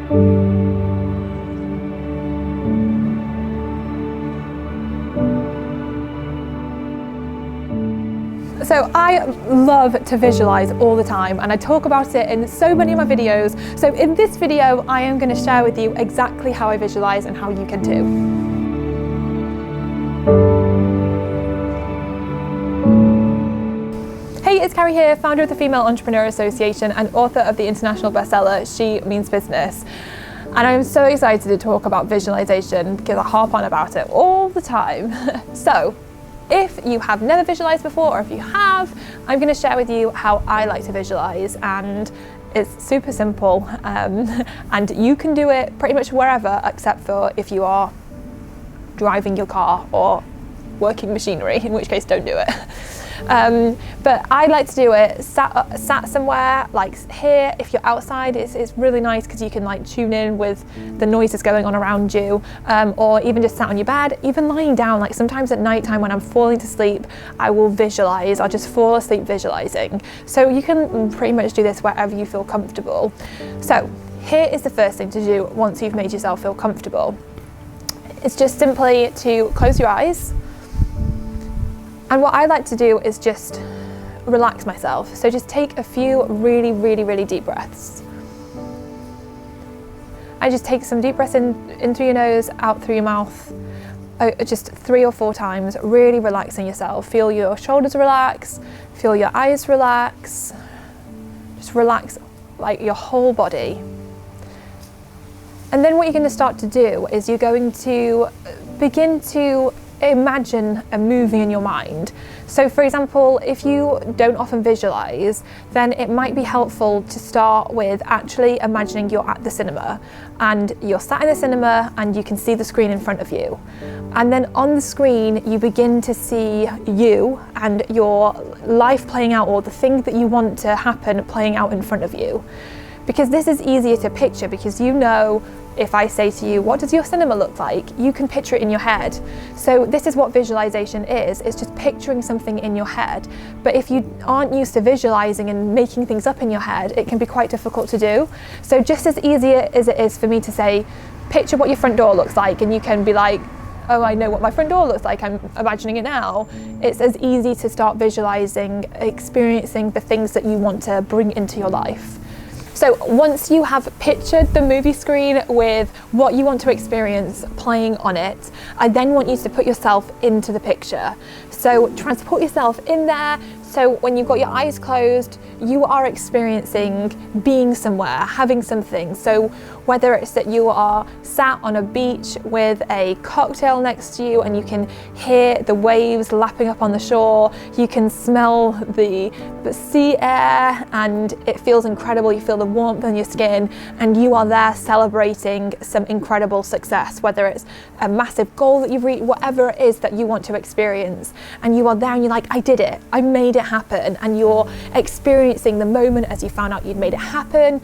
So I love to visualize all the time, and I talk about it in so many of my videos. So in this video, I am going to share with you exactly how I visualize and how you can too. Hey, it's Carrie here, founder of the Female Entrepreneur Association and author of the international bestseller, She Means Business. And I'm so excited to talk about visualization because I harp on about it all the time. So, if you have never visualized before, or if you have, I'm going to share with you how I like to visualize, and it's super simple, and you can do it pretty much wherever except for if you are driving your car or working machinery, in which case don't do it. But I like to do it sat somewhere like here. If you're outside, it's really nice because you can like tune in with the noises going on around you, or even just sat on your bed, even lying down. Like sometimes at night time when I'm falling to sleep, I will visualize. I'll just fall asleep visualizing. So you can pretty much do this wherever you feel comfortable. So here is the first thing to do once you've made yourself feel comfortable. It's just simply to close your eyes. And what I like to do is just relax myself. So just take a few really deep breaths. I just take some deep breaths in through your nose, out through your mouth, just 3 or 4 times, really relaxing yourself. Feel your shoulders relax, feel your eyes relax. Just relax like your whole body. And then what you're going to start to do is you're going to begin to imagine a movie in your mind. So for example, if you don't often visualize, then it might be helpful to start with actually imagining you're at the cinema and you're sat in the cinema and you can see the screen in front of you. And then on the screen, you begin to see you and your life playing out, or the thing that you want to happen playing out in front of you. Because this is easier to picture, because you know, if I say to you, what does your cinema look like? You can picture it in your head. So this is what visualization is. It's just picturing something in your head. But if you aren't used to visualizing and making things up in your head, it can be quite difficult to do. So just as easy as it is for me to say, picture what your front door looks like, and you can be like, oh, I know what my front door looks like, I'm imagining it now. It's as easy to start visualizing, experiencing the things that you want to bring into your life. So once you have pictured the movie screen with what you want to experience playing on it, I then want you to put yourself into the picture. So transport yourself in there. So when you've got your eyes closed, you are experiencing being somewhere, having something. So whether it's that you are sat on a beach with a cocktail next to you and you can hear the waves lapping up on the shore, you can smell the sea air and it feels incredible. You feel the warmth on your skin and you are there celebrating some incredible success, whether it's a massive goal that you've reached, whatever it is that you want to experience. And you are there and you're like, I did it, I made it happen, and you're experiencing the moment as you found out you'd made it happen.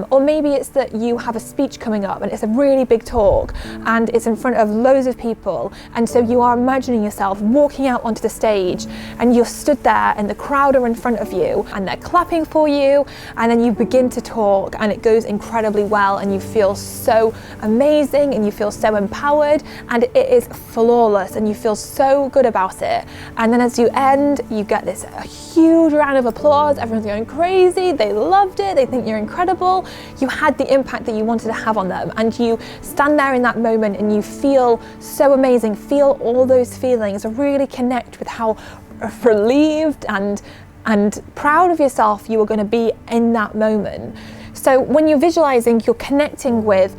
Or maybe it's that you have a speech coming up and it's a really big talk and it's in front of loads of people, and so you are imagining yourself walking out onto the stage and you're stood there and the crowd are in front of you and they're clapping for you, and then you begin to talk and it goes incredibly well and you feel so amazing and you feel so empowered and it is flawless and you feel so good about it. And then as you end, you get this a huge round of applause. Everyone's going crazy, they loved it, they think you're incredible. You had the impact that you wanted to have on them, and you stand there in that moment and you feel so amazing, feel all those feelings, really connect with how relieved and proud of yourself you are going to be in that moment. So when you're visualizing, you're connecting with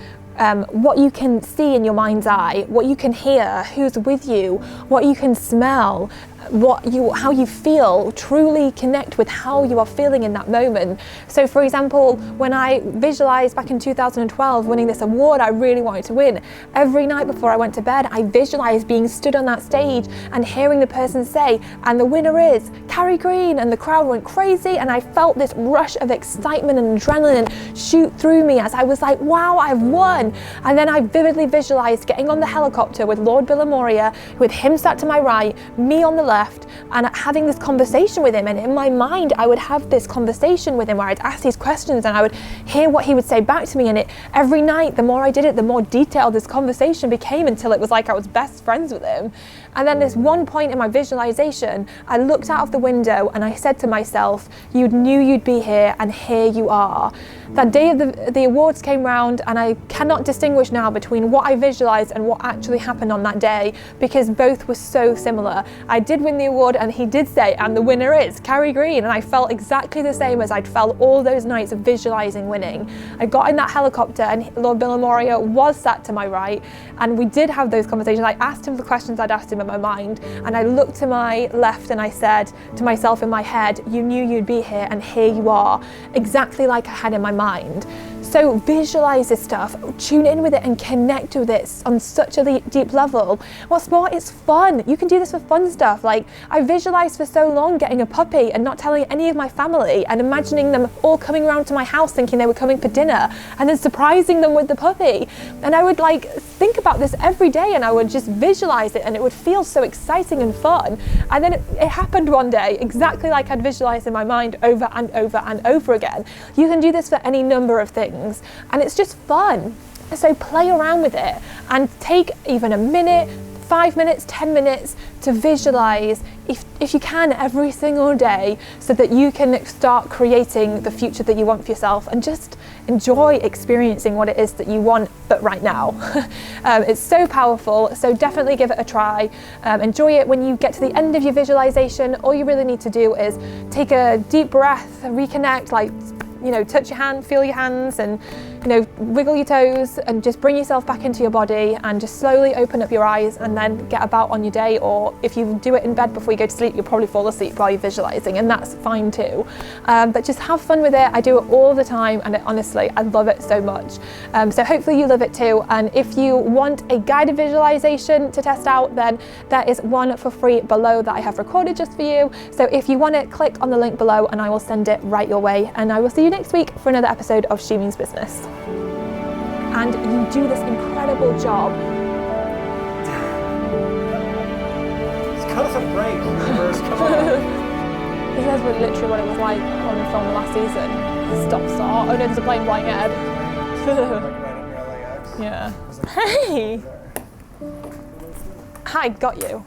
what you can see in your mind's eye, what you can hear, who's with you, what you can smell, how you feel. Truly connect with how you are feeling in that moment. So for example, when I visualized back in 2012 winning this award I really wanted to win, every night before I went to bed I visualized being stood on that stage and hearing the person say, and the winner is Carrie Green, and the crowd went crazy and I felt this rush of excitement and adrenaline shoot through me as I was like, wow, I've won. And then I vividly visualized getting on the helicopter with Lord Bill Moria, with him sat to my right, me on the left, left and having this conversation with him. And in my mind, I would have this conversation with him where I'd ask these questions and I would hear what he would say back to me. And every night, the more I did it, the more detailed this conversation became, until it was like I was best friends with him. And then this one point in my visualization, I looked out of the window and I said to myself, you knew you'd be here, and here you are. That day of the awards came round, and I cannot distinguish now between what I visualized and what actually happened on that day, because both were so similar. I did win the award, and he did say, and the winner is Carrie Green, and I felt exactly the same as I'd felt all those nights of visualizing winning. I got in that helicopter and Lord Billamoria was sat to my right, and we did have those conversations. I asked him the questions I'd asked him in my mind, and I looked to my left and I said to myself in my head, you knew you'd be here, and here you are, exactly like I had in my mind. So visualize this stuff, tune in with it and connect with it on such a deep level. What's more, it's fun. You can do this for fun stuff. Like, I visualized for so long getting a puppy and not telling any of my family, and imagining them all coming around to my house thinking they were coming for dinner, and then surprising them with the puppy. And I would like think about this every day, and I would just visualize it, and it would feel so exciting and fun. And then it happened one day, exactly like I'd visualized in my mind, over and over and over again. You can do this for any number of things, and it's just fun. So play around with it and take even a minute, 5 minutes, 10 minutes to visualize, if you can, every single day, so that you can start creating the future that you want for yourself, and just enjoy experiencing what it is that you want, but right now. It's so powerful, so definitely give it a try. Enjoy it. When you get to the end of your visualization, all you really need to do is take a deep breath, reconnect, like, you know, touch your hand, feel your hands, and, you know, wiggle your toes, and just bring yourself back into your body, and just slowly open up your eyes, and then get about on your day. Or if you do it in bed before you go to sleep, you'll probably fall asleep while you're visualizing, and that's fine too. But just have fun with it. I do it all the time, and honestly, I love it so much. So hopefully you love it too. And if you want a guided visualization to test out, then there is one for free below that I have recorded just for you. So if you want it, click on the link below and I will send it right your way. And I will see you next week for another episode of She Means Business. And you do this incredible job. Just cut us a break, universe, come on. This is literally what it was like on the film last season. Stop, start. Oh no, there's a plane flying ahead. Like right under LAX. Yeah. Like, Hey! I got you.